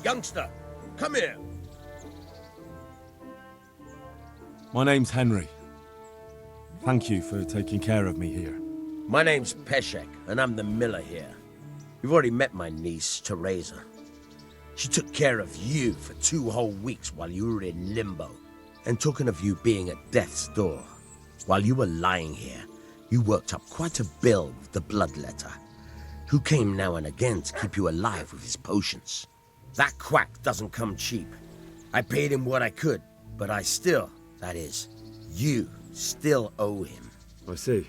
Youngster, come here. My name's Henry. Thank you for taking care of me here. My name's Peshek, and I'm the miller here. You've already met my niece, Teresa. She took care of you for 2 whole weeks while you were in limbo. And talking of you being at death's door, while you were lying here, you worked up quite a bill with the bloodletter, who came now and again to keep you alive with his potions. That quack doesn't come cheap. I paid him what I could, but I still, that is, you still owe him. I see.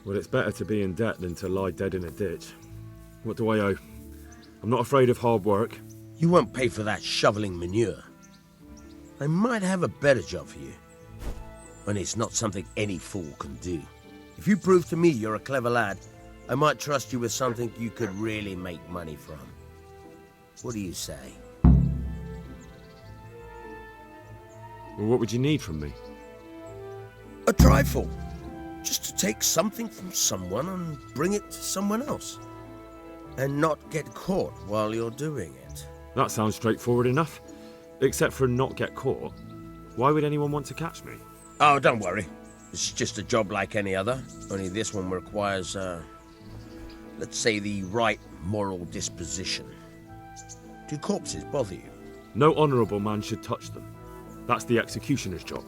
Well, it's better to be in debt than to lie dead in a ditch. What do I owe? I'm not afraid of hard work. You won't pay for that shoveling manure. I might have a better job for you. And it's not something any fool can do. If you prove to me you're a clever lad, I might trust you with something you could really make money from. What do you say? Well, what would you need from me? A trifle. Just to take something from someone and bring it to someone else. And not get caught while you're doing it. That sounds straightforward enough. Except for not get caught. Why would anyone want to catch me? Oh, don't worry. It's just a job like any other. Only this one requires, let's say, the right moral disposition. Do corpses bother you? No honourable man should touch them. That's the executioner's job.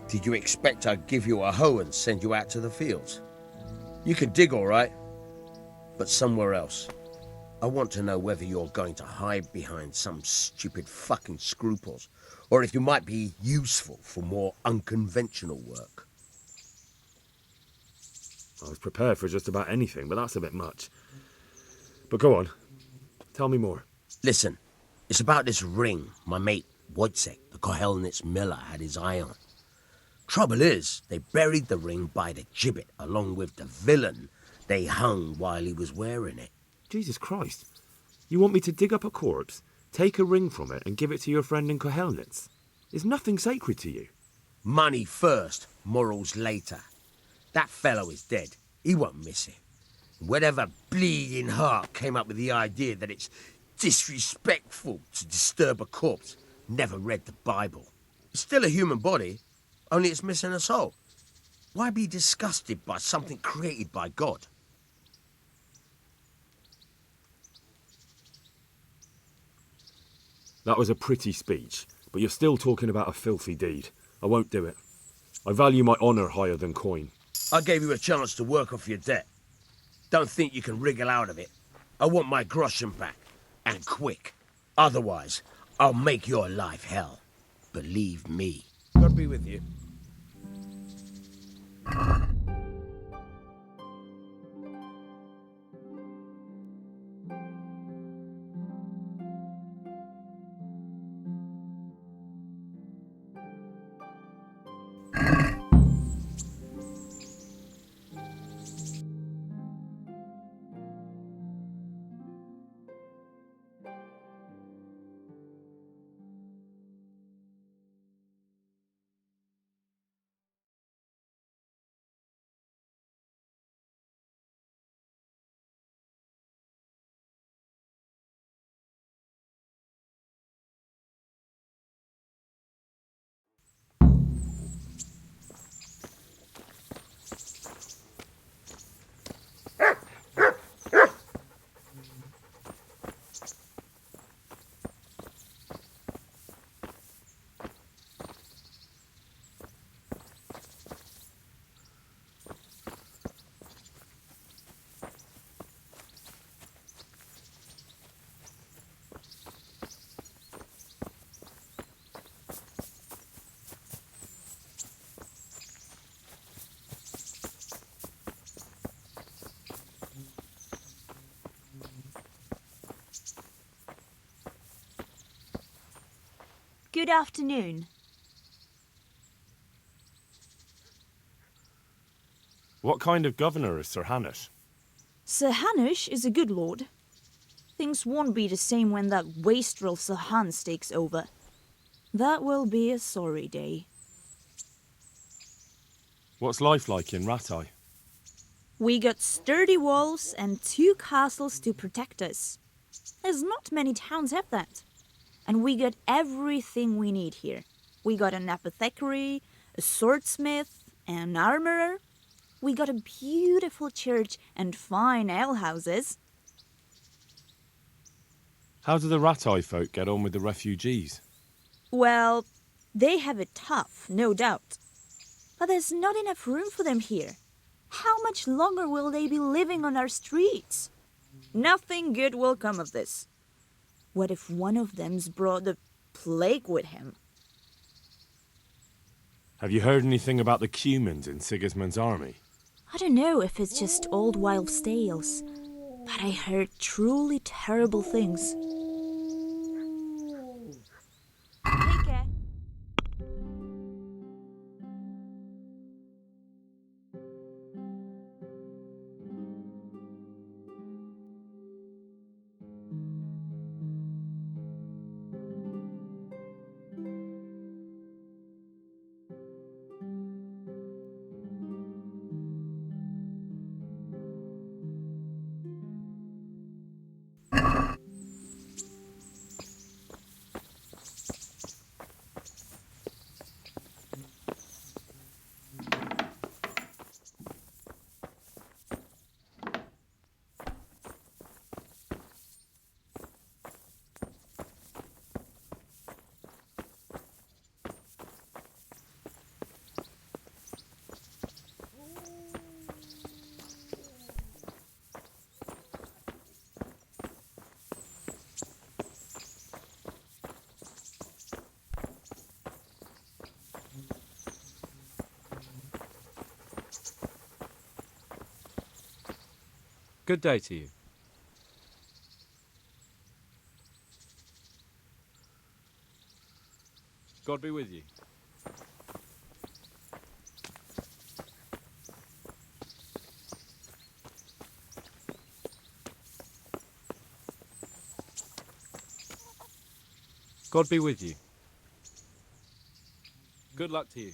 Did you expect I'd give you a hoe and send you out to the fields? You can dig all right, but somewhere else. I want to know whether you're going to hide behind some stupid fucking scruples, or if you might be useful for more unconventional work. I was prepared for just about anything, but that's a bit much. But go on. Tell me more. Listen, it's about this ring my mate Wojciech, the Kohelnitz miller, had his eye on. Trouble is, they buried the ring by the gibbet along with the villain they hung while he was wearing it. Jesus Christ. You want me to dig up a corpse, take a ring from it and give it to your friend in Kohelnitz? Is nothing sacred to you? Money first, morals later. That fellow is dead. He won't miss it. Whatever bleeding heart came up with the idea that it's disrespectful to disturb a corpse never read the Bible. It's still a human body, only it's missing a soul. Why be disgusted by something created by God? That was a pretty speech, but you're still talking about a filthy deed. I won't do it. I value my honour higher than coin. I gave you a chance to work off your debt. Don't think you can wriggle out of it. I want my groschen back, and quick. Otherwise, I'll make your life hell. Believe me. God be with you. Good afternoon. What kind of governor is Sir Hanush? Sir Hanush is a good lord. Things won't be the same when that wastrel Sir Hans takes over. That will be a sorry day. What's life like in Ratai? We got sturdy walls and 2 castles to protect us. As not many towns have that. And we got everything we need here. We got an apothecary, a swordsmith, an armorer. We got a beautiful church and fine alehouses. How do the Ratai folk get on with the refugees? Well, they have it tough, no doubt. But there's not enough room for them here. How much longer will they be living on our streets? Nothing good will come of this. What if one of them's brought the plague with him? Have you heard anything about the Cumans in Sigismund's army? I don't know if it's just old wives' tales, but I heard truly terrible things. Take care. Good day to you. God be with you. God be with you. Good luck to you.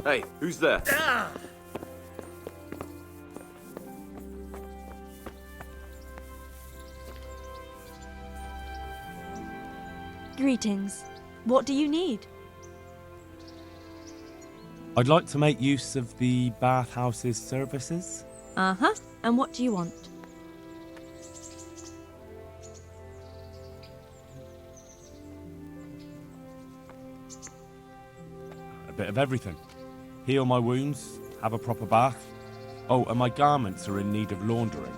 Hey, who's there? Greetings. What do you need? I'd like to make use of the bathhouse's services. Uh-huh. And what do you want? A bit of everything. Heal my wounds, have a proper bath. Oh, and my garments are in need of laundering.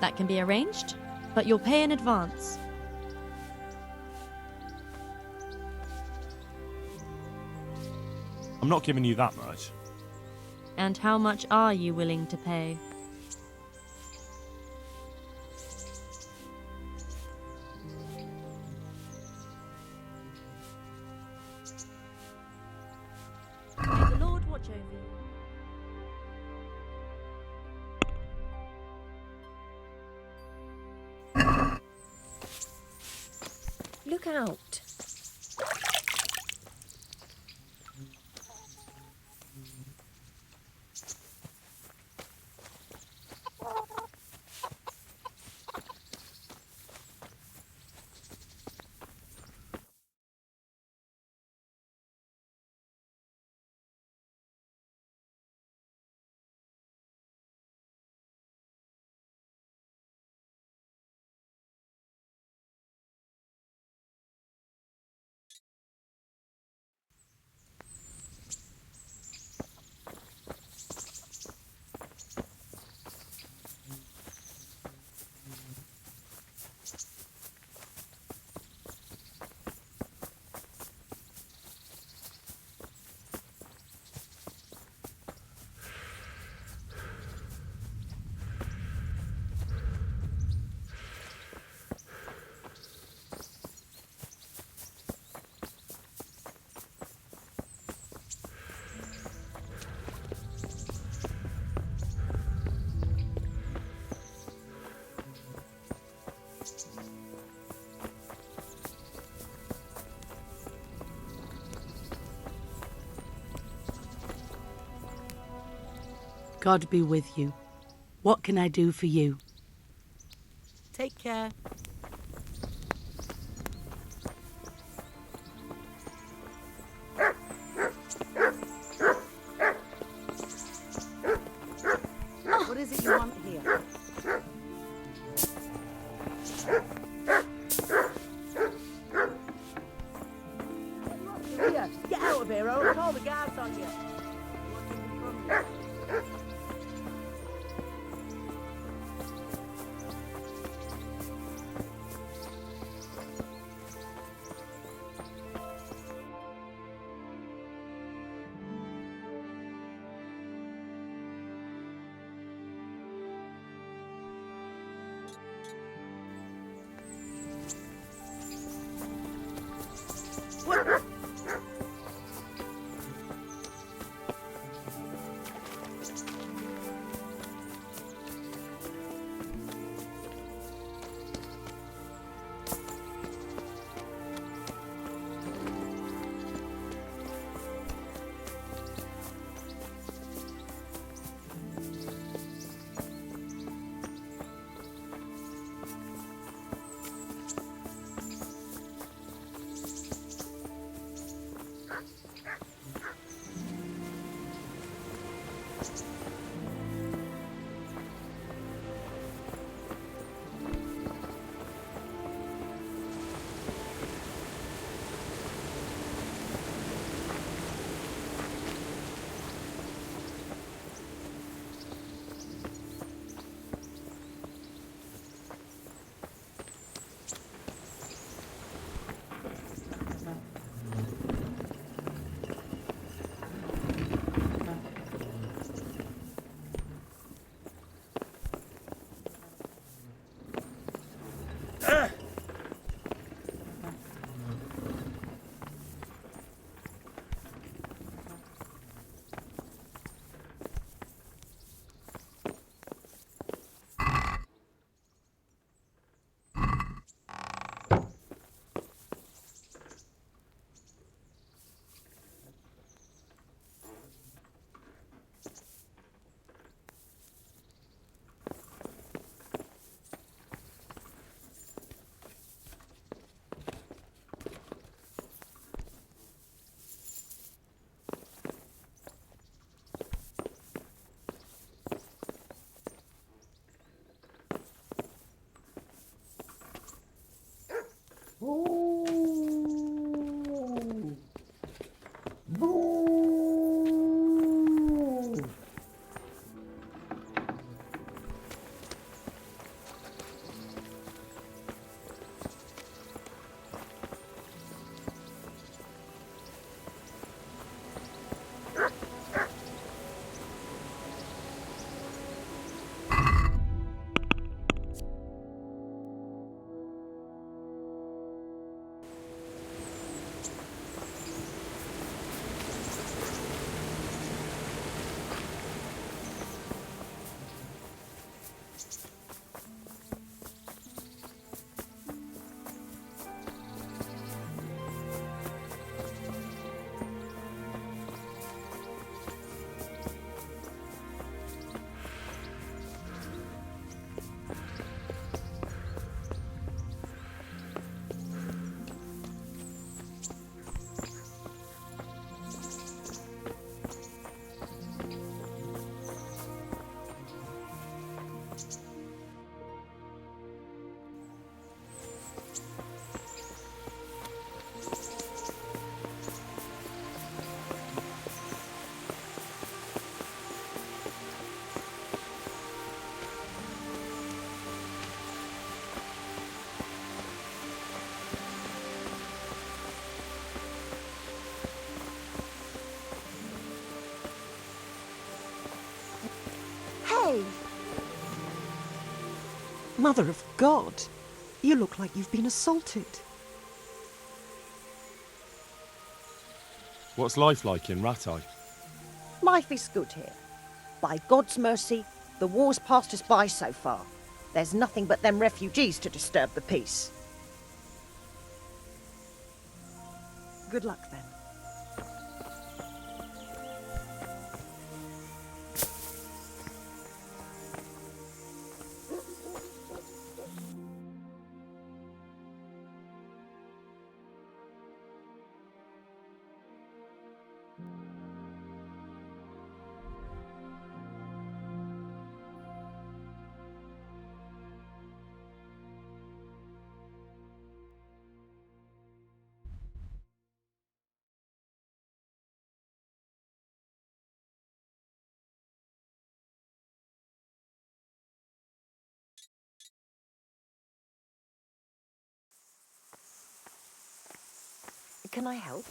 That can be arranged, but you'll pay in advance. I'm not giving you that much. And how much are you willing to pay? May the Lord watch over you. Look out. God be with you. What can I do for you? Take care. What is it you want here? Get out of here, or I'll call the guards on you. Hey! Mother of God, you look like you've been assaulted. What's life like in Rattay? Life is good here. By God's mercy, the war's passed us by so far. There's nothing but them refugees to disturb the peace. Good luck then. can I help?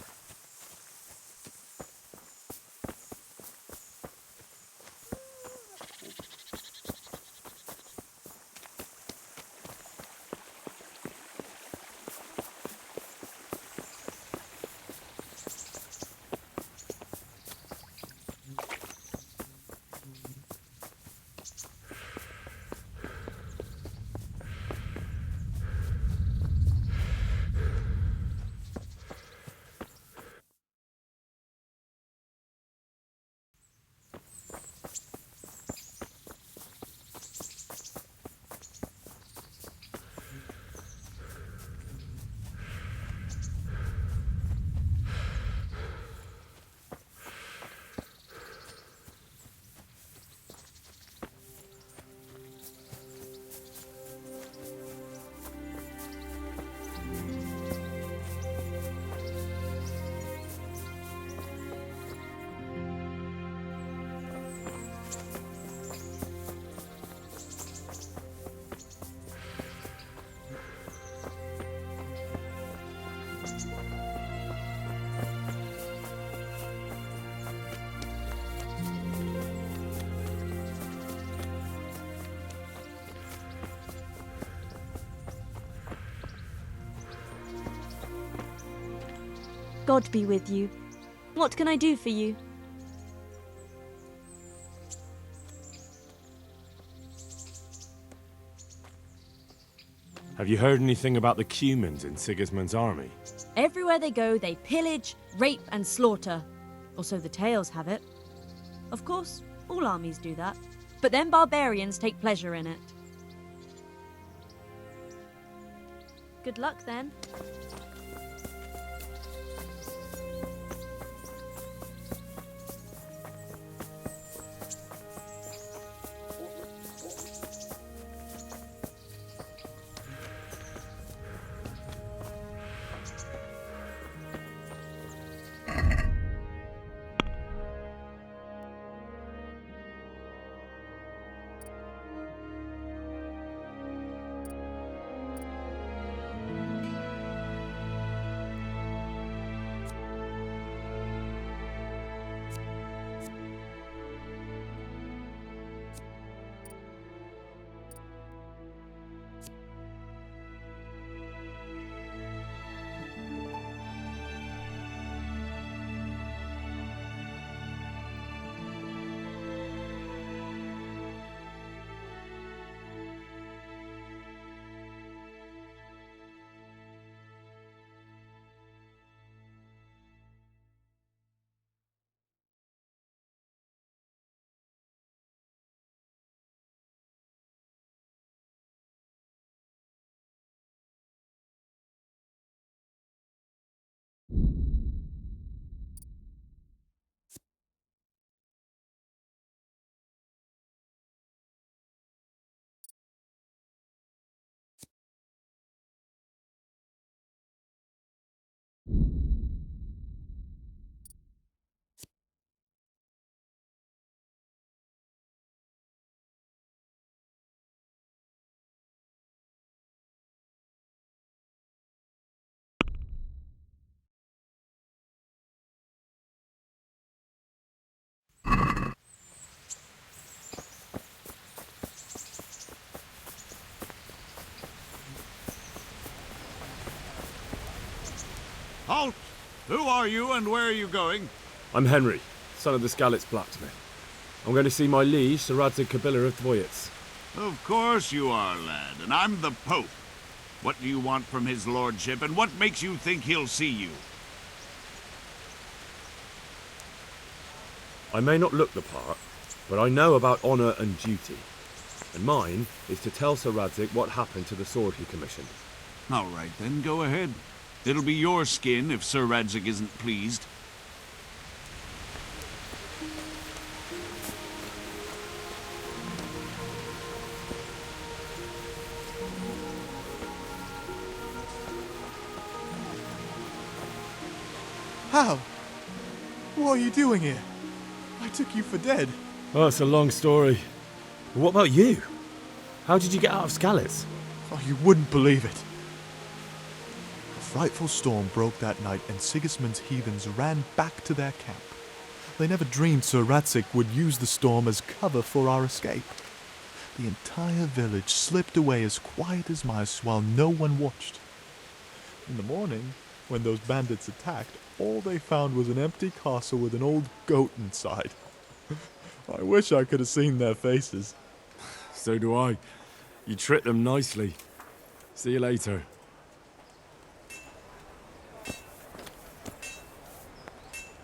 God be with you. What can I do for you? Have you heard anything about the Cumans in Sigismund's army? Everywhere they go, they pillage, rape, and slaughter. Or so the tales have it. Of course, all armies do that. But then barbarians take pleasure in it. Good luck then. Halt! Who are you and where are you going? I'm Henry, son of the Skalitz blacksmith. I'm going to see my liege, Sir Radzig Kobyla of Dvoyitz. Of course you are, lad, and I'm the Pope. What do you want from his lordship, and what makes you think he'll see you? I may not look the part, but I know about honour and duty. And mine is to tell Sir Radzig what happened to the sword he commissioned. All right, then, go ahead. It'll be your skin if Sir Radzig isn't pleased. How? What are you doing here? I took you for dead. Oh, it's a long story. What about you? How did you get out of Skalitz? Oh, you wouldn't believe it. A frightful storm broke that night and Sigismund's heathens ran back to their camp. They never dreamed Sir Ratzik would use the storm as cover for our escape. The entire village slipped away as quiet as mice while no one watched. In the morning, when those bandits attacked, all they found was an empty castle with an old goat inside. I wish I could have seen their faces. So do I. You tricked them nicely. See you later.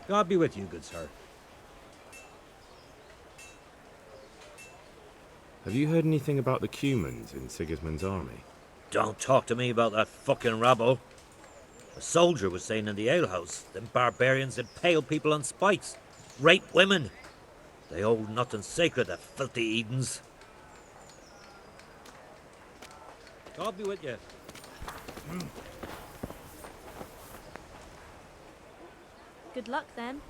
God be with you, good sir. Have you heard anything about the Cumans in Sigismund's army? Don't talk to me about that fucking rabble. A soldier was saying in the alehouse, them barbarians impale people on spikes, rape women. They hold nothing sacred, the filthy Edens. God be with you. Good luck then.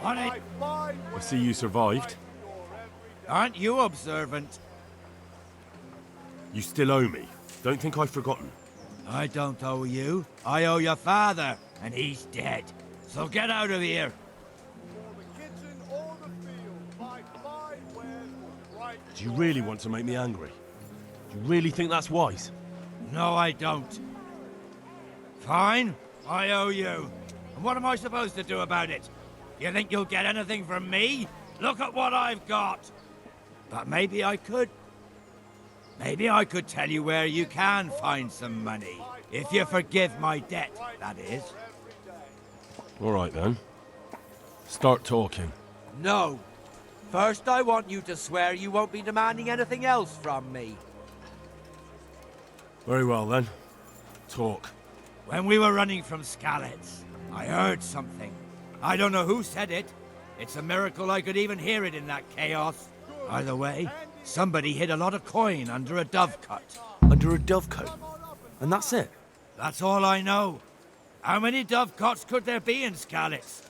On it! I see you survived. Aren't you observant? You still owe me. Don't think I've forgotten. I don't owe you. I owe your father, and he's dead. So get out of here. Do you really want to make me angry? Do you really think that's wise? No, I don't. Fine, I owe you. And what am I supposed to do about it? You think you'll get anything from me? Look at what I've got. But maybe I could. Maybe I could tell you where you can find some money. If you forgive my debt, that is. All right then. Start talking. No. First, I want you to swear you won't be demanding anything else from me. Very well then. Talk. When we were running from Skalitz, I heard something. I don't know who said it. It's a miracle I could even hear it in that chaos. Either way, somebody hid a lot of coin under a dovecot. Under a dovecote? And that's it? That's all I know. How many dovecots could there be in Skalitz?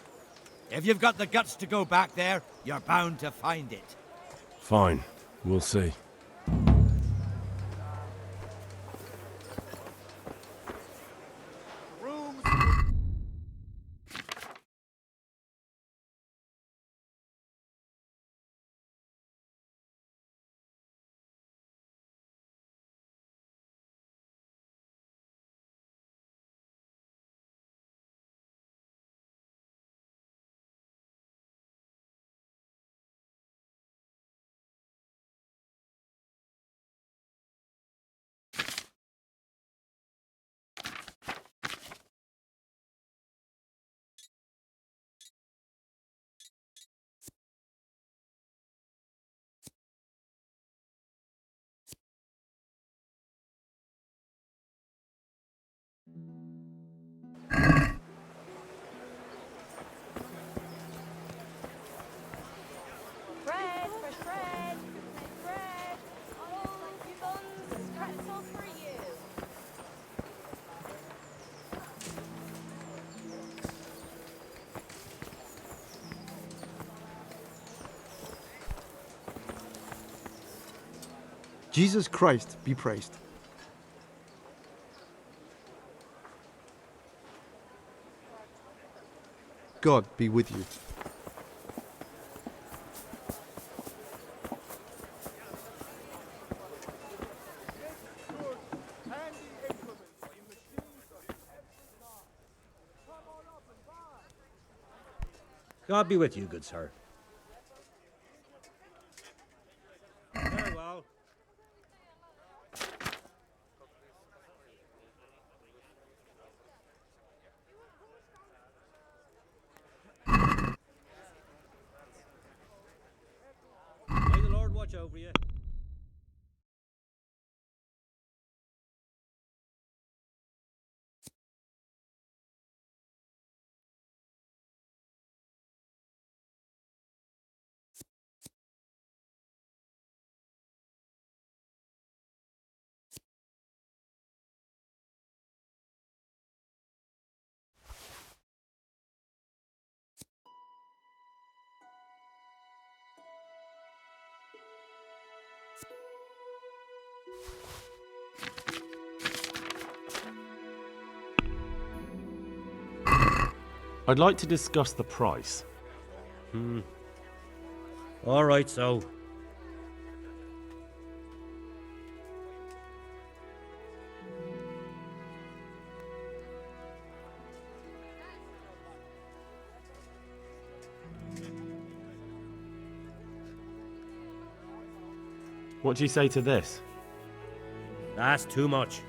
If you've got the guts to go back there, you're bound to find it. Fine. We'll see. Bread, fresh bread, bread. Oh, you buns, pretzel for you. Jesus Christ be praised. God be with you. God be with you, good sir. Very well. May the Lord watch over you. I'd like to discuss the price. All right, so. What do you say to this? That's too much.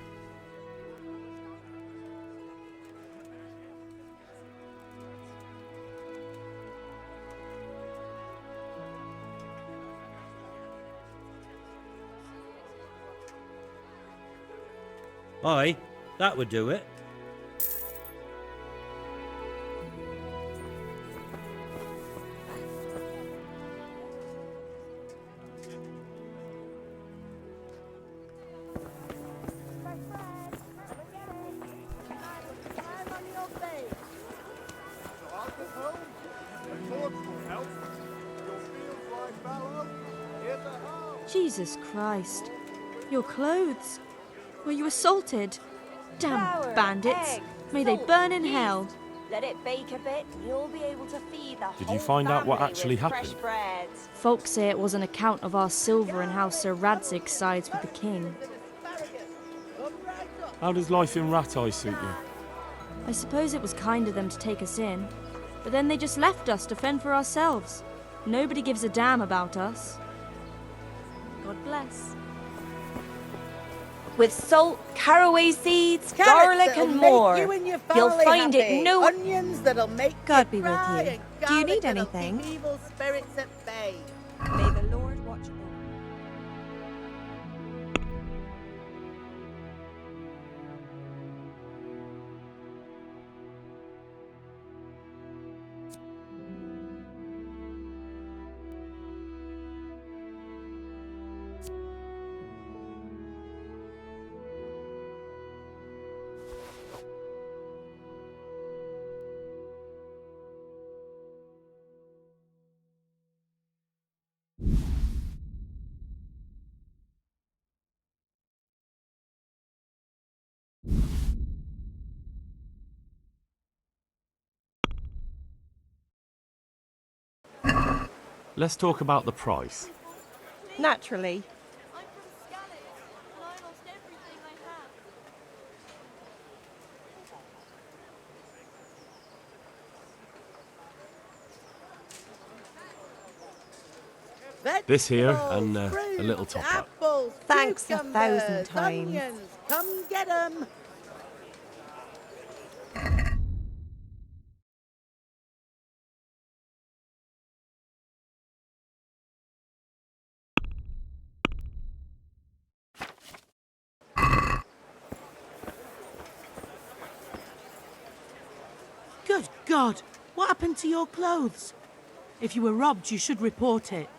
Aye, that would do it. Jesus Christ. Your clothes. Were you assaulted? Damn bandits. May they burn in hell. Let it bake a bit, you'll be able to feed the Did you find out what actually happened? Folks say it was an account of our silver and how Sir Radzig sides with the king. How does life in Rat Eye suit you? I suppose it was kind of them to take us in, but then they just left us to fend for ourselves. Nobody gives a damn about us. God bless. With salt, caraway seeds, Carrots garlic that'll and make more. you and your You'll family find happy. it no... Onions that'll make God you be with cry, you. and Do you garlic need that'll anything? keep evil spirits at bay. May the Lord watch over. Let's talk about the price. Naturally. This here Vegetables, and a fruit, little top up. apples, Thanks a cucumbers, thousand times. Onions. Come get 'em. Good God! What happened to your clothes? If you were robbed, you should report it.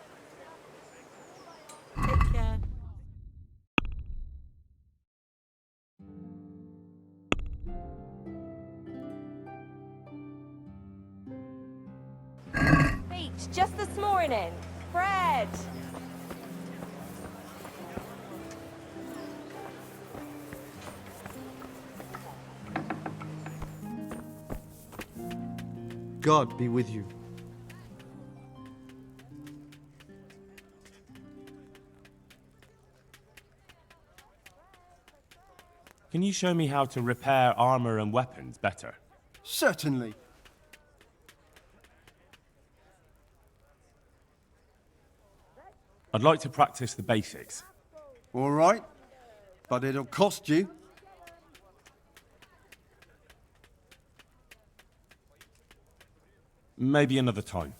Take care. Baked just this morning. Bread. God be with you. Can you show me how to repair armor and weapons better? Certainly. I'd like to practice the basics. All right, but it'll cost you. Maybe another time.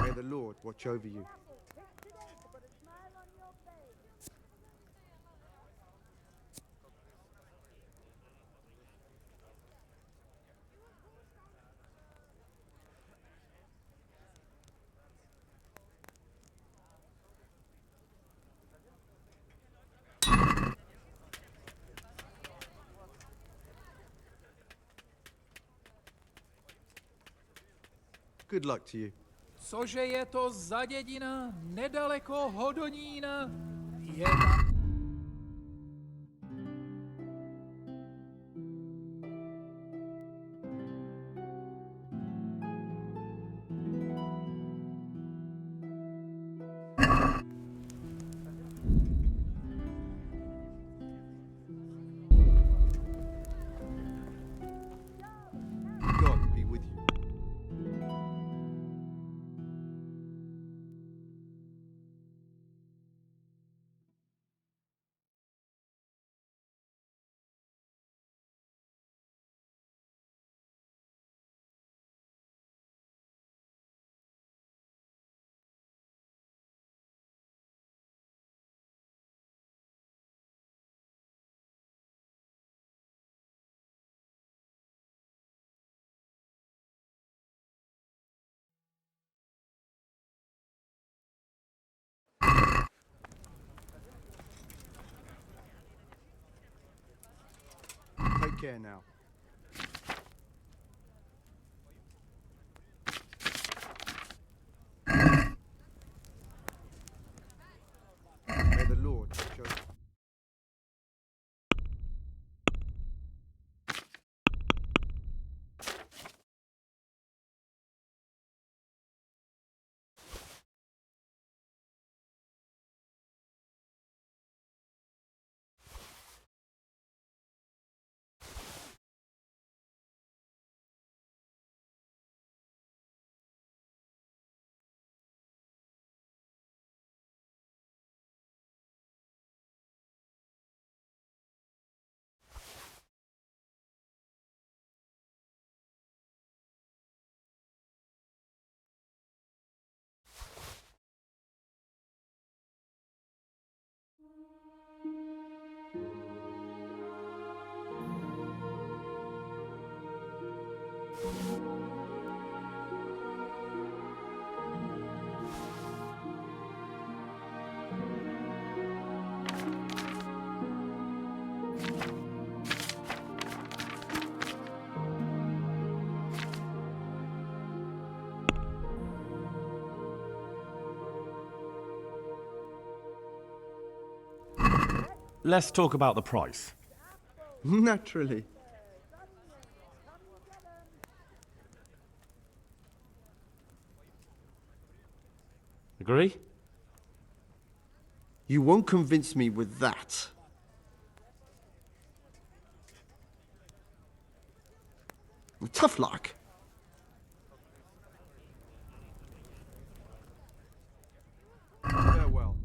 May the Lord watch over you. Good luck to you. Cože je to za dědina nedaleko Hodonína? Je tam... Take care now. May the Lord show. Let's talk about the price. Naturally. Agree? You won't convince me with that. Tough luck. Farewell.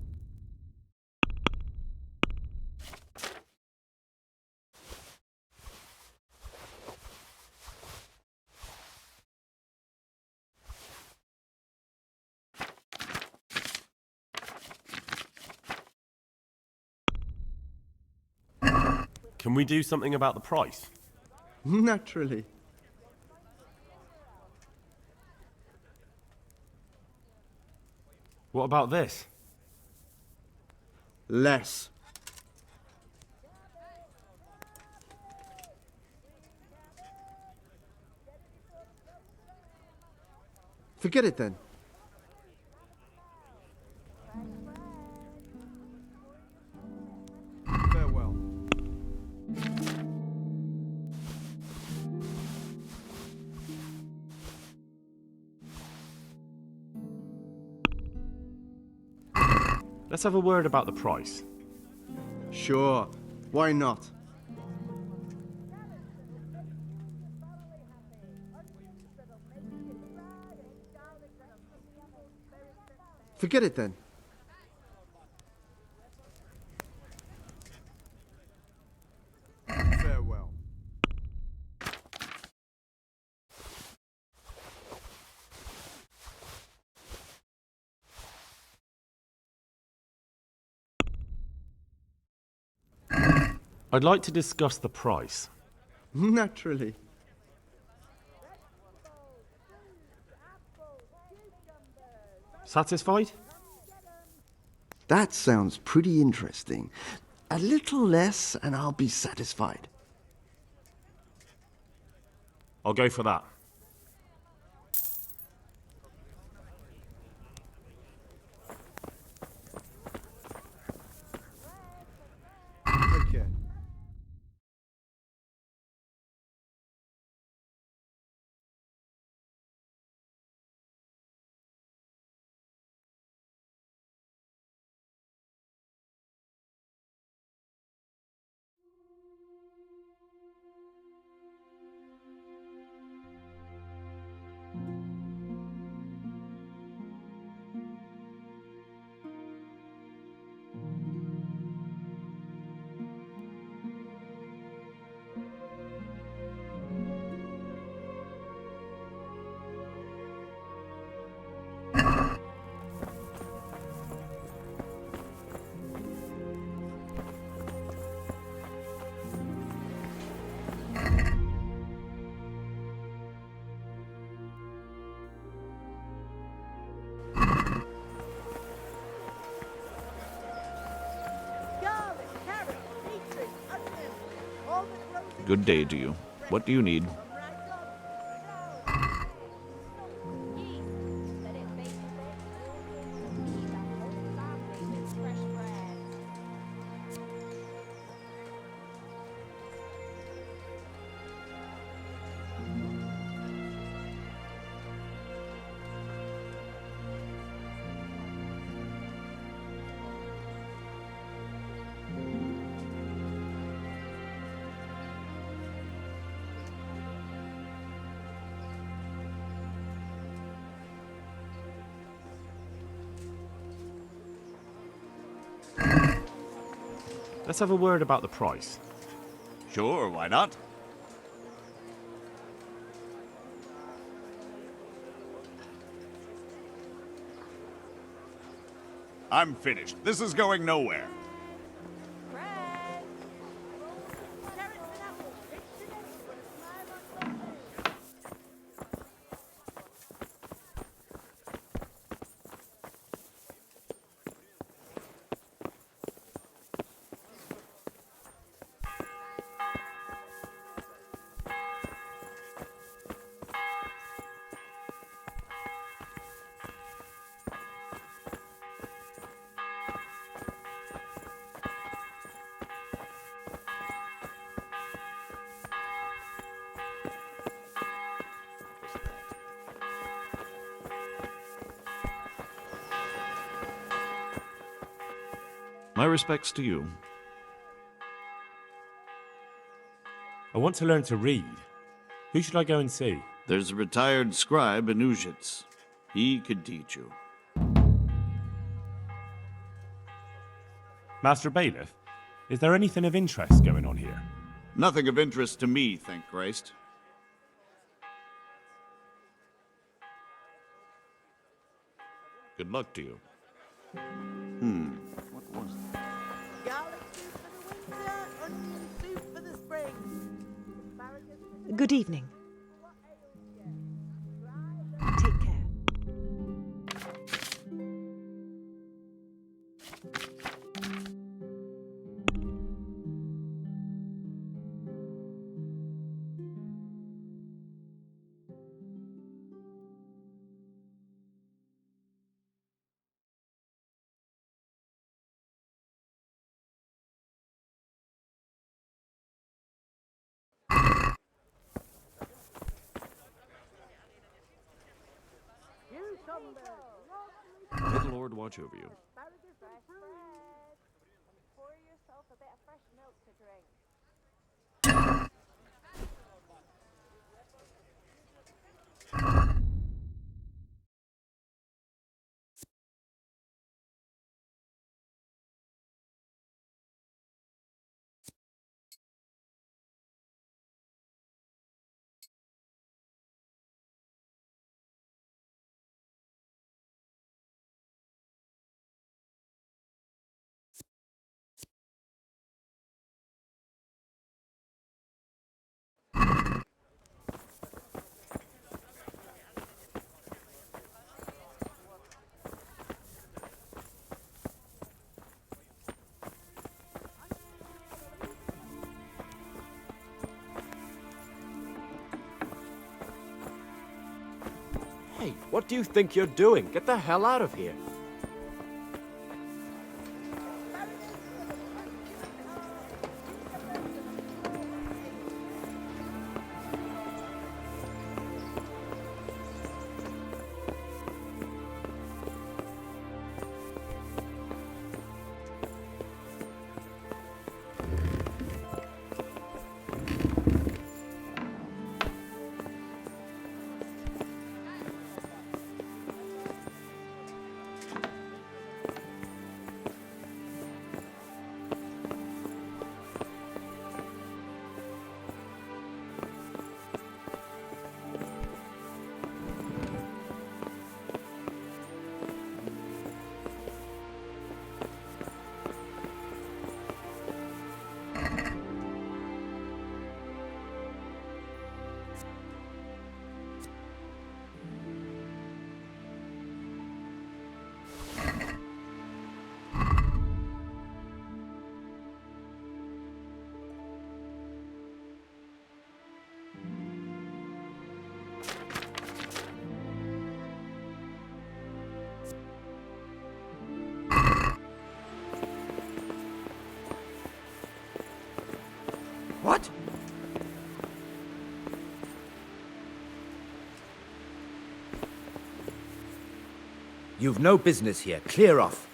Can we do something about the price? Naturally. What about this? Less. Forget it then. Farewell. Let's have a word about the price. Sure. Why not? Forget it then. Farewell. I'd like to discuss the price. Naturally. Satisfied? That sounds pretty interesting. A little less and I'll be satisfied. I'll go for that. Take care. Good day to you. What do you need? Let's have a word about the price. Sure, why not? I'm finished. This is going nowhere. My respects to you. I want to learn to read. Who should I go and see? There's a retired scribe in Ujits. He could teach you. Master Bailiff, is there anything of interest going on here? Nothing of interest to me, thank Christ. Good luck to you. What was that? Garlic soup for the winter, onion soup for the spring. Good evening. Take care. May the Lord watch over you. Pour yourself a bit of fresh milk to drink. Hey, what do you think you're doing? Get the hell out of here. What? You've no business here. Clear off.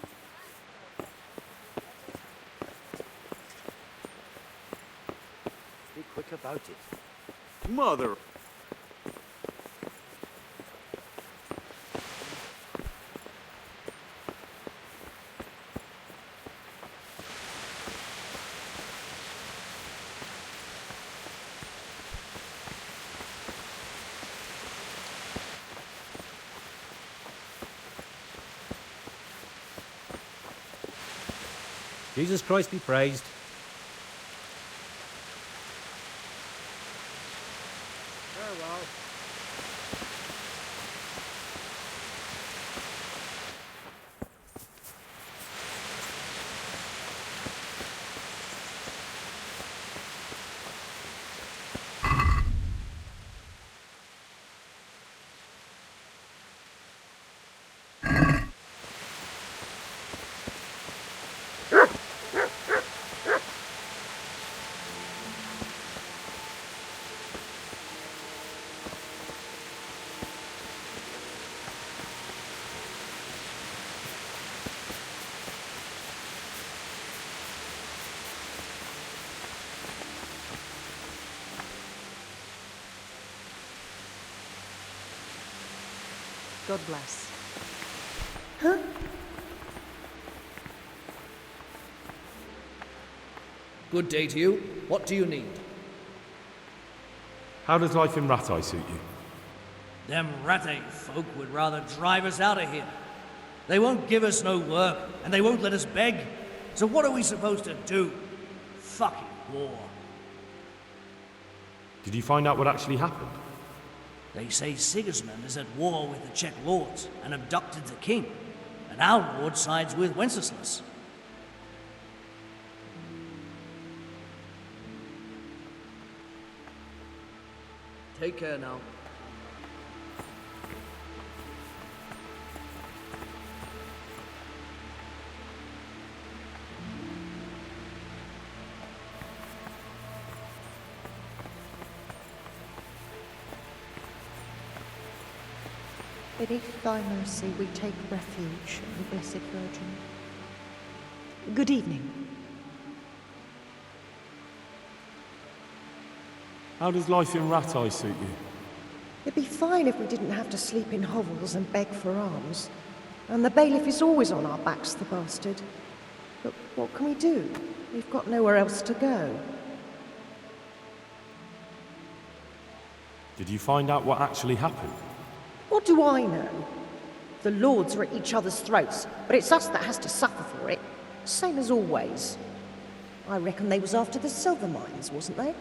Be quick about it. Mother. Jesus Christ be praised. Farewell. God bless. Huh? Good day to you. What do you need? How does life in Rattay suit you? Them Rattay folk would rather drive us out of here. They won't give us no work, and they won't let us beg. So what are we supposed to do? Fucking war. Did you find out what actually happened? They say Sigismund is at war with the Czech lords and abducted the king, and our lord sides with Wenceslas. Take care now. Beneath thy mercy we take refuge, O Blessed Virgin. Good evening. How does life in Rattay suit you? It'd be fine if we didn't have to sleep in hovels and beg for alms. And the bailiff is always on our backs, the bastard. But what can we do? We've got nowhere else to go. Did you find out what actually happened? What do I know? The lords are at each other's throats, but it's us that has to suffer for it. Same as always. I reckon they was after the silver mines, wasn't they?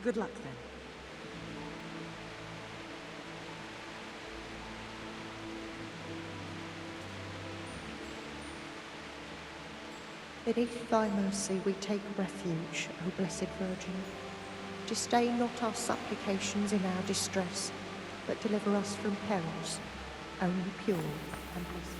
Good luck then. Beneath thy mercy we take refuge, O Blessed Virgin. Disdain not our supplications in our distress, but deliver us from perils, only pure and blessed.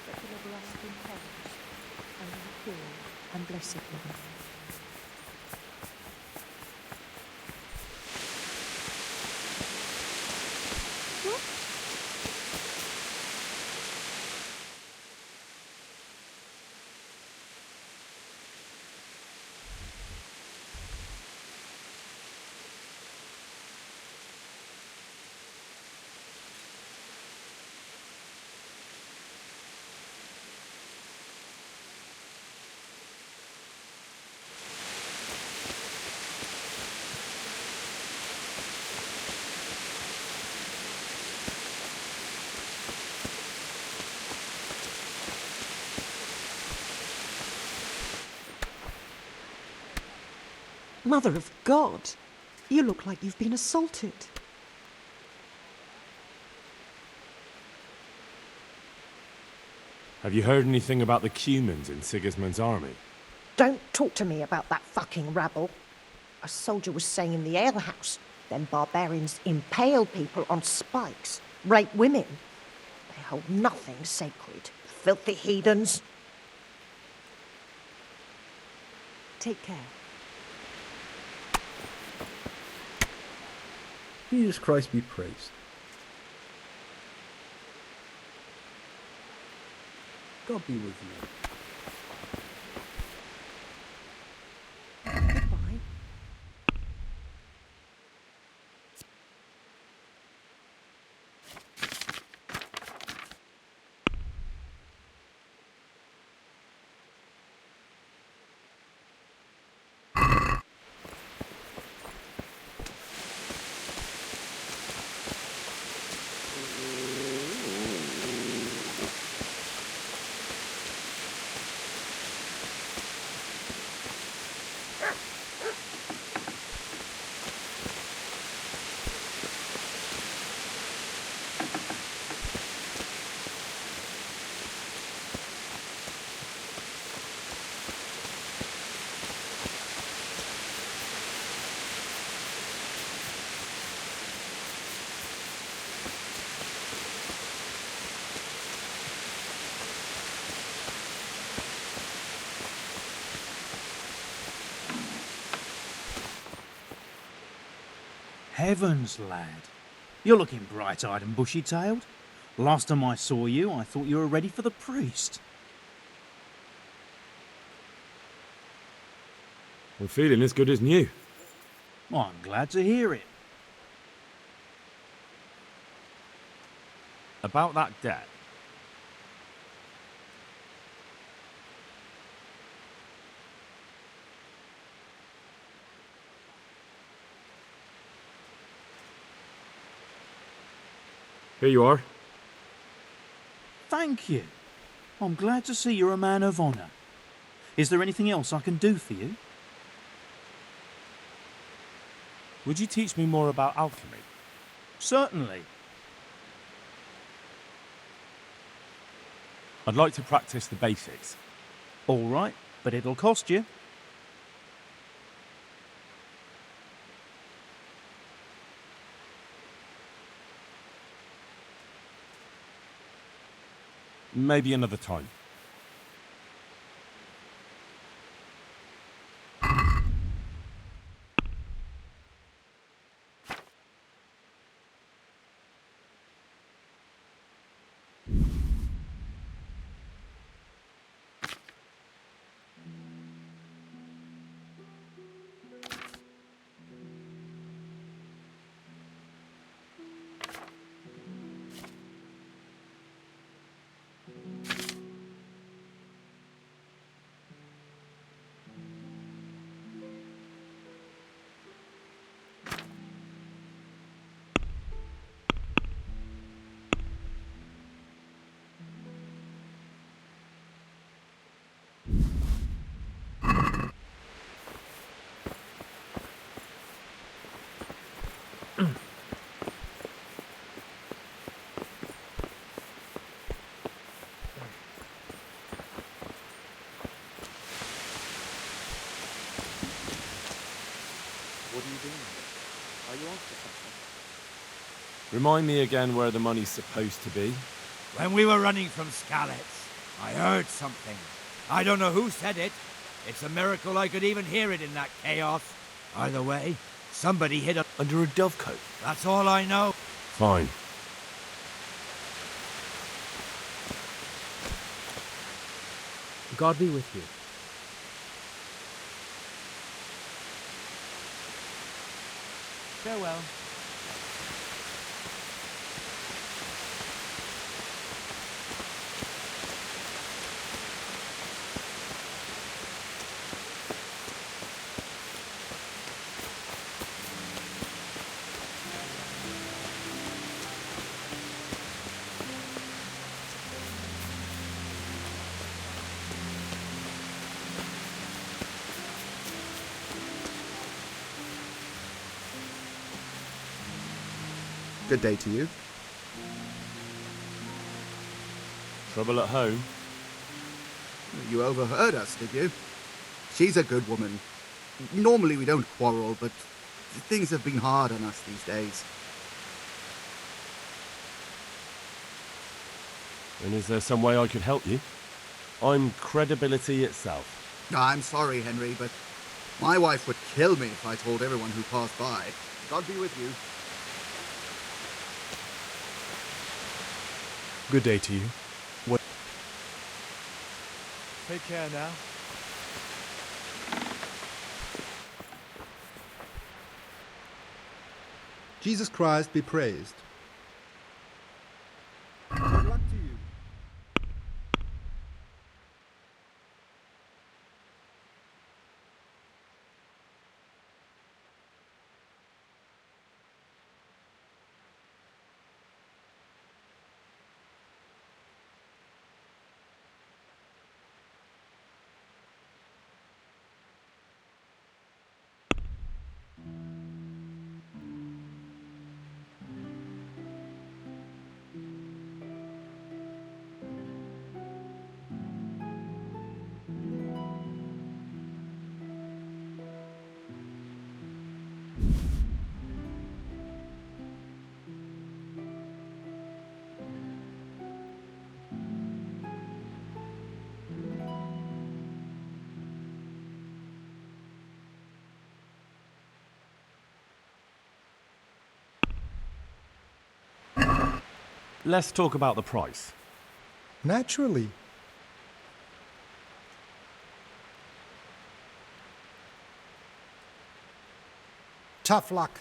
But deliver us from perils, only pure and blessed one. Mother of God, you look like you've been assaulted. Have you heard anything about the Cumans in Sigismund's army? Don't talk to me about that fucking rabble. A soldier was saying in the alehouse, them barbarians impale people on spikes, rape women. They hold nothing sacred. Filthy heathens. Take care. Jesus Christ be praised. God be with you. Heavens, lad. You're looking bright-eyed and bushy-tailed. Last time I saw you, I thought you were ready for the priest. I'm feeling as good as new. Well, I'm glad to hear it. About that debt. Here you are. Thank you. I'm glad to see you're a man of honour. Is there anything else I can do for you? Would you teach me more about alchemy? Certainly. I'd like to practice the basics. All right, but it'll cost you. Maybe another time. What are you doing here? Are you after something? Remind me again where the money's supposed to be. When we were running from Skalitz, I heard something. I don't know who said it. It's a miracle I could even hear it in that chaos. Either way, somebody hid under a dovecote. That's all I know. Fine. God be with you. Farewell. Good day to you. Trouble at home? You overheard us, did you? She's a good woman. Normally we don't quarrel, but things have been hard on us these days. And is there some way I could help you? I'm credibility itself. I'm sorry, Henry, but my wife would kill me if I told everyone who passed by. God be with you. Good day to you. What? Take care now. Jesus Christ be praised. Good luck to you. Let's talk about the price. Naturally. Tough luck.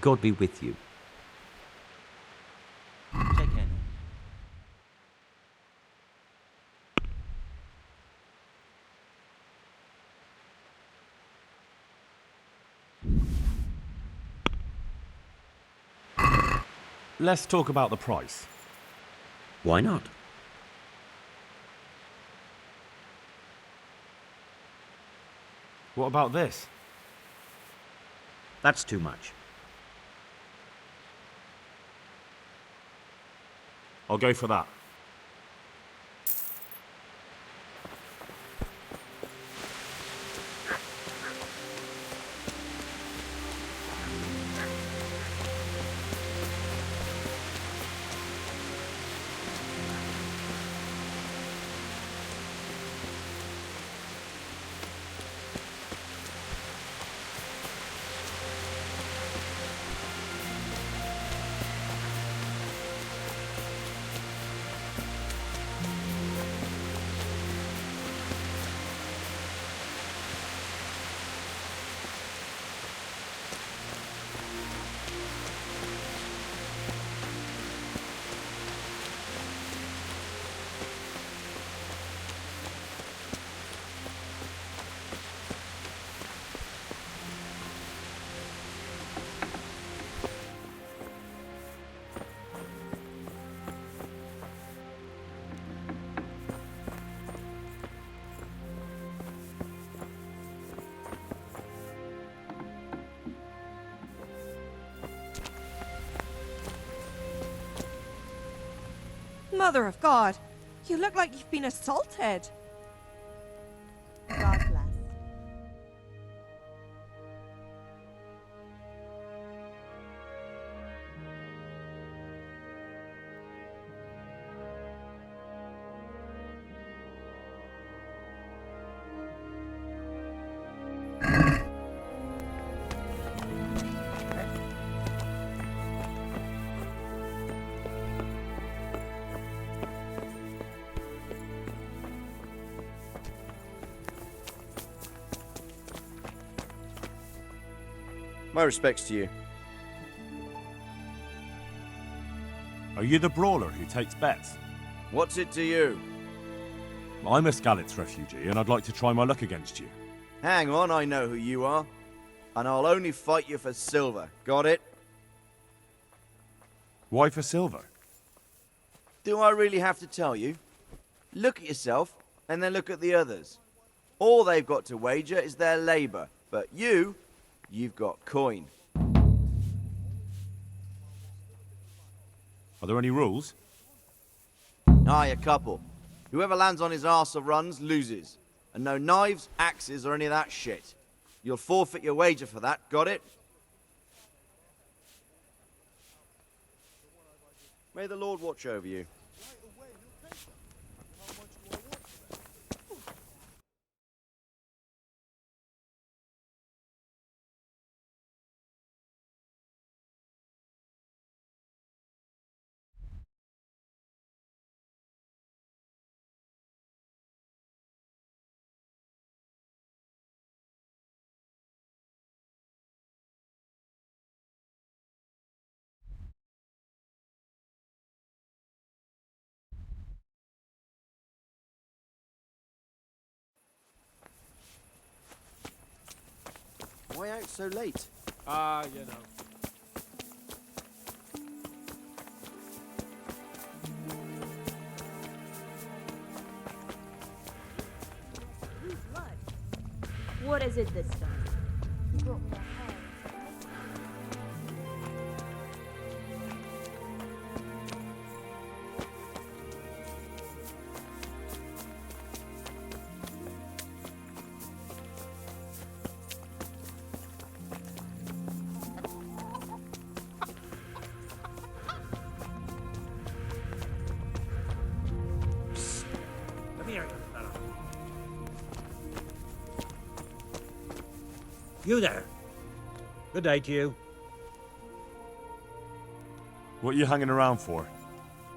God be with you. Take care now. Let's talk about the price. Why not? What about this? That's too much. I'll go for that. Mother of God, you look like you've been assaulted. God bless. My respects to you. Are you the brawler who takes bets? What's it to you? I'm a Skalitz refugee and I'd like to try my luck against you. Hang on, I know who you are. And I'll only fight you for silver. Got it? Why for silver? Do I really have to tell you? Look at yourself, and then look at the others. All they've got to wager is their labour. But you've got coin. Are there any rules? Aye, a couple. Whoever lands on his arse or runs, loses. And no knives, axes, or any of that shit. You'll forfeit your wager for that, got it? May the Lord watch over you. Why out so late? You know. What is it this time? You brought me a hair. Come here, you fella. You there. Good day to you. What are you hanging around for?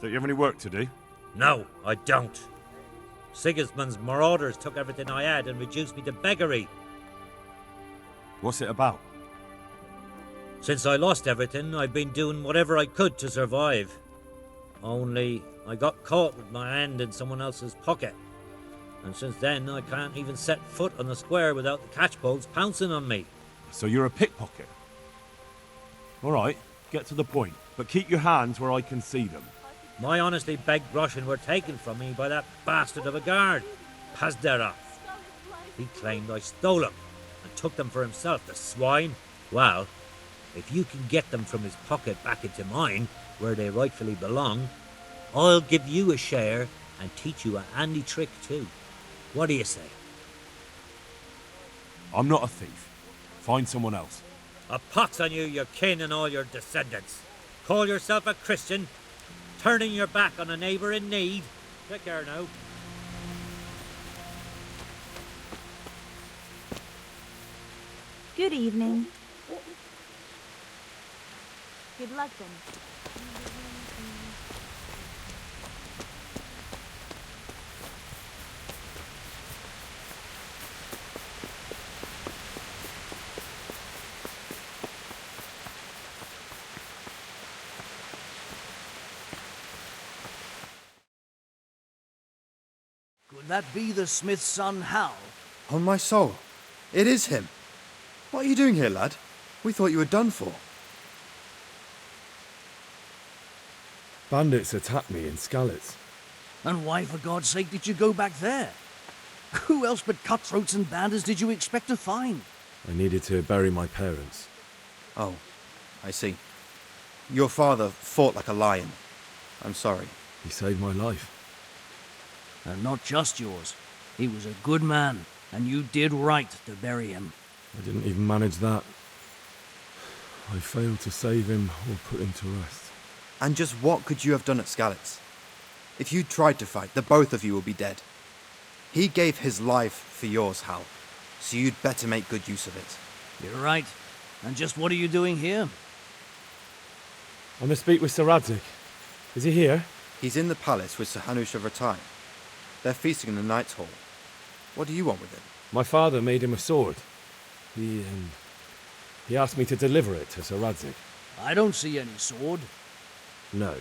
Don't you have any work to do? No, I don't. Sigismund's marauders took everything I had and reduced me to beggary. What's it about? Since I lost everything, I've been doing whatever I could to survive. Only, I got caught with my hand in someone else's pocket. And since then, I can't even set foot on the square without the catchpolls pouncing on me. So you're a pickpocket? Alright, get to the point, but keep your hands where I can see them. My honestly begged groschen were taken from me by that bastard of a guard, Pazdera. He claimed I stole them and took them for himself, the swine. Well, if you can get them from his pocket back into mine, where they rightfully belong, I'll give you a share and teach you a handy trick too. What do you say? I'm not a thief. Find someone else. A pox on you, your kin and all your descendants. Call yourself a Christian, turning your back on a neighbour in need. Take care now. Good evening. Good luck then. Could that be the smith's son, Hal? On my soul, it is him. What are you doing here, lad? We thought you were done for. Bandits attacked me in Skalitz. And why, for God's sake, did you go back there? Who else but cutthroats and bandits did you expect to find? I needed to bury my parents. Oh, I see. Your father fought like a lion. I'm sorry. He saved my life. And not just yours. He was a good man, and you did right to bury him. I didn't even manage that. I failed to save him or put him to rest. And just what could you have done at Skalitz? If you tried to fight, the both of you will be dead. He gave his life for yours, Hal, so you'd better make good use of it. You're right. And just what are you doing here? I must speak with Sir Radzik. Is he here? He's in the palace with Sir Hanush of Rattay. They're feasting in the Knight's Hall. What do you want with him? My father made him a sword. He asked me to deliver it to Sir Radzik. I don't see any sword. No.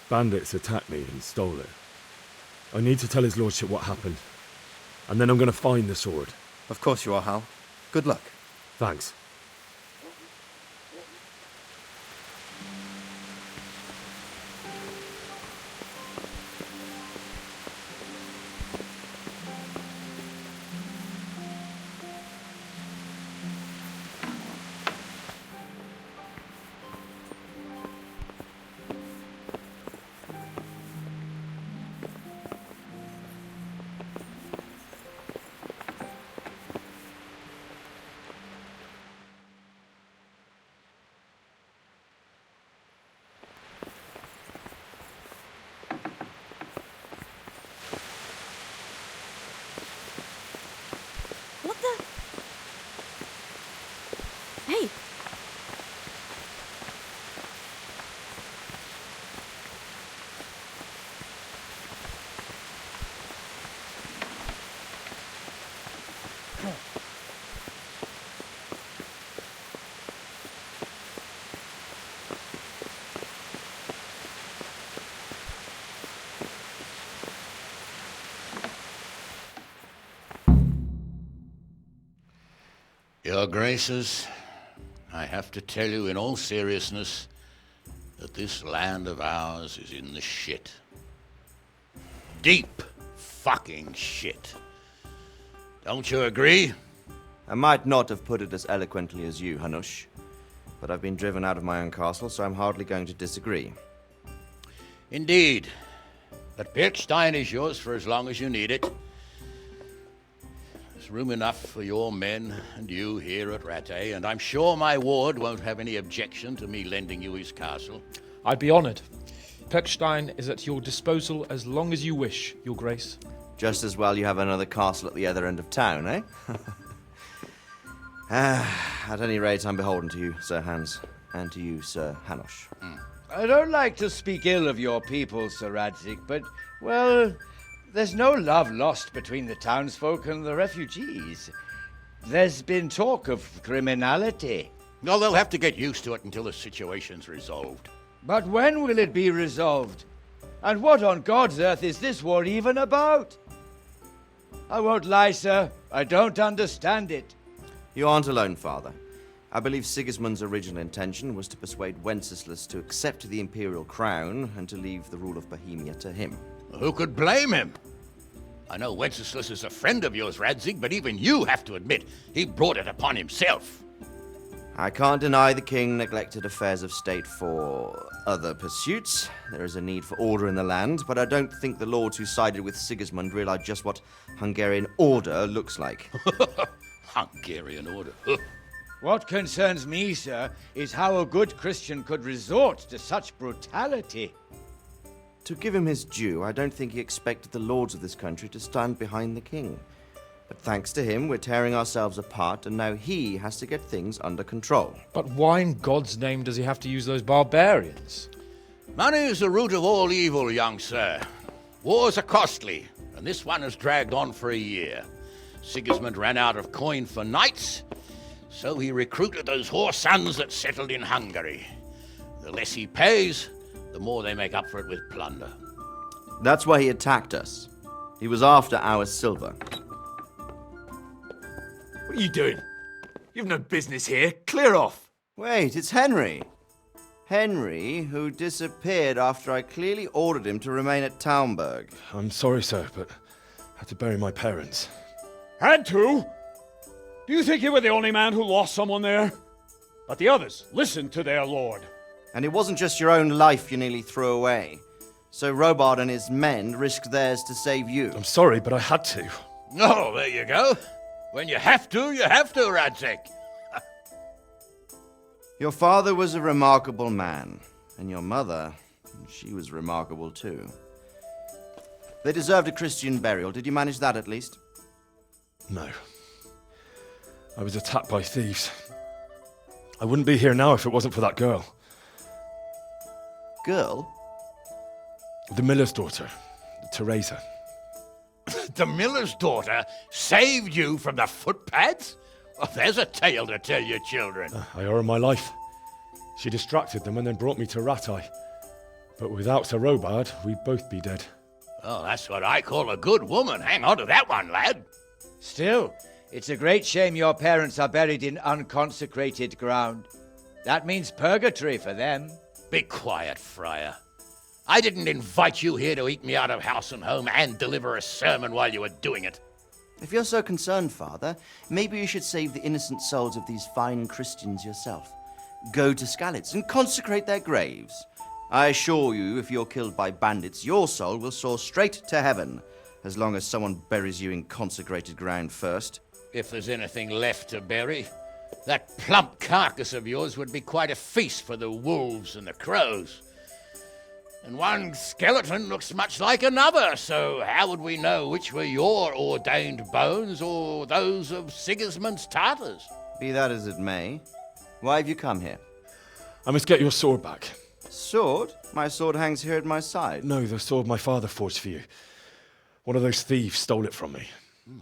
Bandits attacked me and stole it. I need to tell his lordship what happened. And then I'm going to find the sword. Of course you are, Hal. Good luck. Thanks. What the? Hey! Your Graces, I have to tell you in all seriousness that this land of ours is in the shit. Deep fucking shit. Don't you agree? I might not have put it as eloquently as you, Hanush, but I've been driven out of my own castle, so I'm hardly going to disagree. Indeed. But Birkstein is yours for as long as you need it. There's room enough for your men and you here at Rattay, and I'm sure my ward won't have any objection to me lending you his castle. I'd be honoured. Pechstein is at your disposal as long as you wish, Your Grace. Just as well you have another castle at the other end of town, eh? At any rate, I'm beholden to you, Sir Hans, and to you, Sir Hanush. I don't like to speak ill of your people, Sir Radzik, but, well, there's no love lost between the townsfolk and the refugees. There's been talk of criminality. No, they'll have to get used to it until the situation's resolved. But when will it be resolved? And what on God's earth is this war even about? I won't lie, sir. I don't understand it. You aren't alone, Father. I believe Sigismund's original intention was to persuade Wenceslas to accept the imperial crown and to leave the rule of Bohemia to him. Who could blame him? I know Wenceslas is a friend of yours, Radzig, but even you have to admit he brought it upon himself. I can't deny the king neglected affairs of state for other pursuits. There is a need for order in the land, but I don't think the lords who sided with Sigismund realized just what Hungarian order looks like. Hungarian order? What concerns me, sir, is how a good Christian could resort to such brutality. To give him his due, I don't think he expected the lords of this country to stand behind the king. But thanks to him, we're tearing ourselves apart, and now he has to get things under control. But why in God's name does he have to use those barbarians? Money is the root of all evil, young sir. Wars are costly, and this one has dragged on for a year. Sigismund ran out of coin for knights, so he recruited those whore sons that settled in Hungary. The less he pays, the more they make up for it with plunder. That's why he attacked us. He was after our silver. What are you doing? You've no business here. Clear off. Wait, it's Henry. Henry, who disappeared after I clearly ordered him to remain at Taumberg. I'm sorry, sir, but I had to bury my parents. Had to? Do you think you were the only man who lost someone there? But the others listened to their lord. And it wasn't just your own life you nearly threw away. So Robard and his men risked theirs to save you. I'm sorry, but I had to. Oh, there you go. When you have to, Radzig. Your father was a remarkable man, and your mother, she was remarkable too. They deserved a Christian burial. Did you manage that at least? No. I was attacked by thieves. I wouldn't be here now if it wasn't for that girl. Girl? The miller's daughter, Teresa. The miller's daughter saved you from the footpads? Well, there's a tale to tell your children. I owe her my life. She distracted them and then brought me to Rattay. But without Sir Robard, we'd both be dead. Oh, that's what I call a good woman. Hang on to that one, lad. Still, It's a great shame your parents are buried in unconsecrated ground. That means purgatory for them. Be quiet, Friar. I didn't invite you here to eat me out of house and home and deliver a sermon while you were doing it. If you're so concerned, Father, maybe you should save the innocent souls of these fine Christians yourself. Go to Skalitz and consecrate their graves. I assure you, if you're killed by bandits, your soul will soar straight to heaven, as long as someone buries you in consecrated ground first. If there's anything left to bury, that plump carcass of yours would be quite a feast for the wolves and the crows. And one skeleton looks much like another, so how would we know which were your ordained bones or those of Sigismund's Tartars? Be that as it may, why have you come here? I must get your sword back. Sword? My sword hangs here at my side. No, the sword my father forged for you. One of those thieves stole it from me.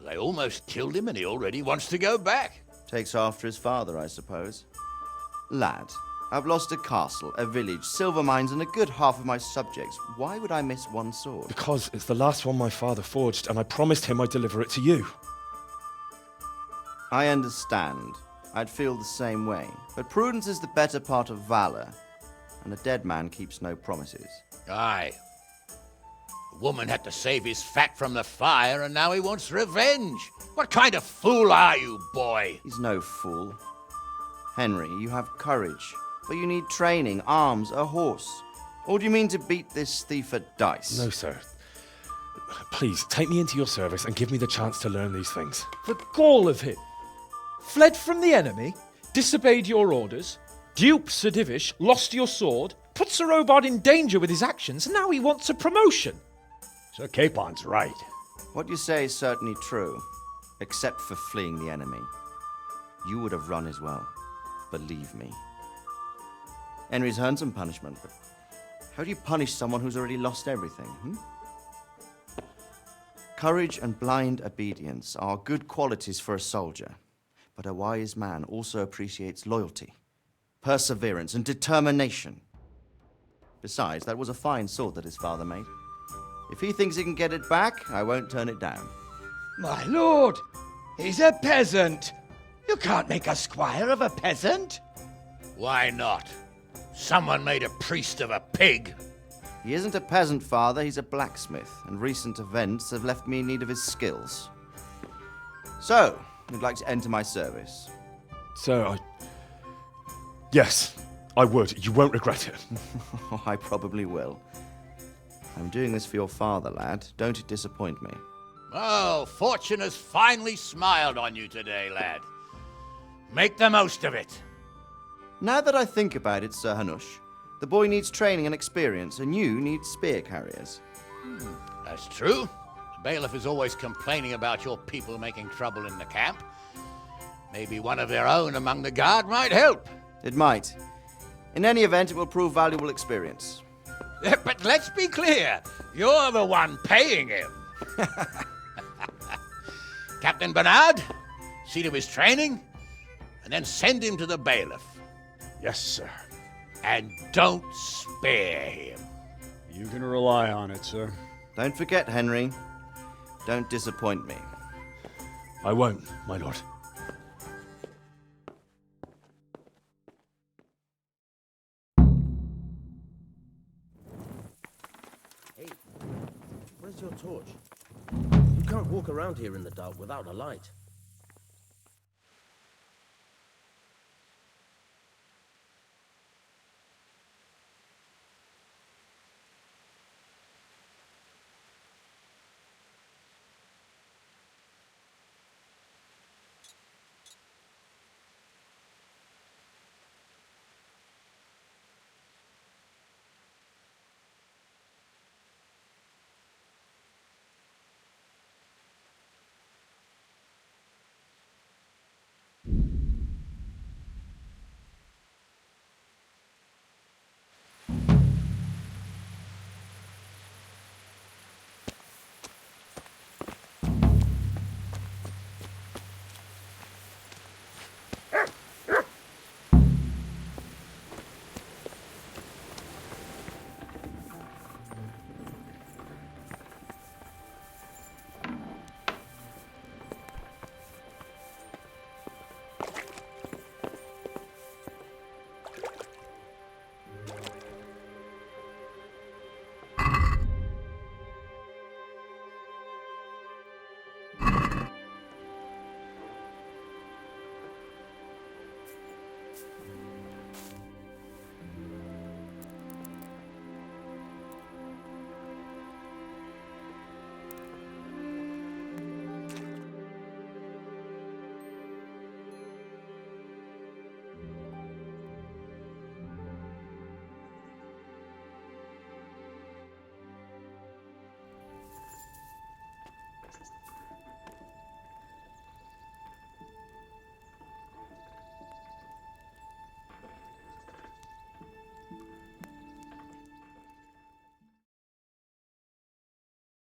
They almost killed him and he already wants to go back. Takes after his father, I suppose. Lad, I've lost a castle, a village, silver mines, and a good half of my subjects. Why would I miss one sword? Because it's the last one my father forged, and I promised him I'd deliver it to you. I understand. I'd feel the same way. But prudence is the better part of valor, and a dead man keeps no promises. Aye. The woman had to save his fat from the fire, and now he wants revenge. What kind of fool are you, boy? He's no fool. Henry, you have courage, but you need training, arms, a horse. Or do you mean to beat this thief at dice? No, sir. Please, take me into your service and give me the chance to learn these things. The gall of him. Fled from the enemy, disobeyed your orders, duped Sir Divish, lost your sword, put Sir Robard in danger with his actions, and now he wants a promotion. Sir Capon's right. What you say is certainly true, except for fleeing the enemy. You would have run as well. Believe me. Henry's earned some punishment, but how do you punish someone who's already lost everything? Courage and blind obedience are good qualities for a soldier, but a wise man also appreciates loyalty, perseverance, and determination. Besides, that was a fine sword that his father made. If he thinks he can get it back, I won't turn it down. My lord, he's a peasant. You can't make a squire of a peasant. Why not? Someone made a priest of a pig. He isn't a peasant, Father. He's a blacksmith, and recent events have left me in need of his skills. So, you'd like to enter my service? Sir, Yes, I would. You won't regret it. I probably will. I'm doing this for your father, lad. Don't it disappoint me. Oh, fortune has finally smiled on you today, lad. Make the most of it. Now that I think about it, Sir Hanush, the boy needs training and experience, and you need spear carriers. That's true. The bailiff is always complaining about your people making trouble in the camp. Maybe one of their own among the guard might help. It might. In any event, it will prove valuable experience. But let's be clear. You're the one paying him. Captain Bernard, see to his training, and then send him to the bailiff. Yes, sir. And don't spare him. You can rely on it, sir. Don't forget, Henry. Don't disappoint me. I won't, my lord. Hey, where's your torch? You can't walk around here in the dark without a light.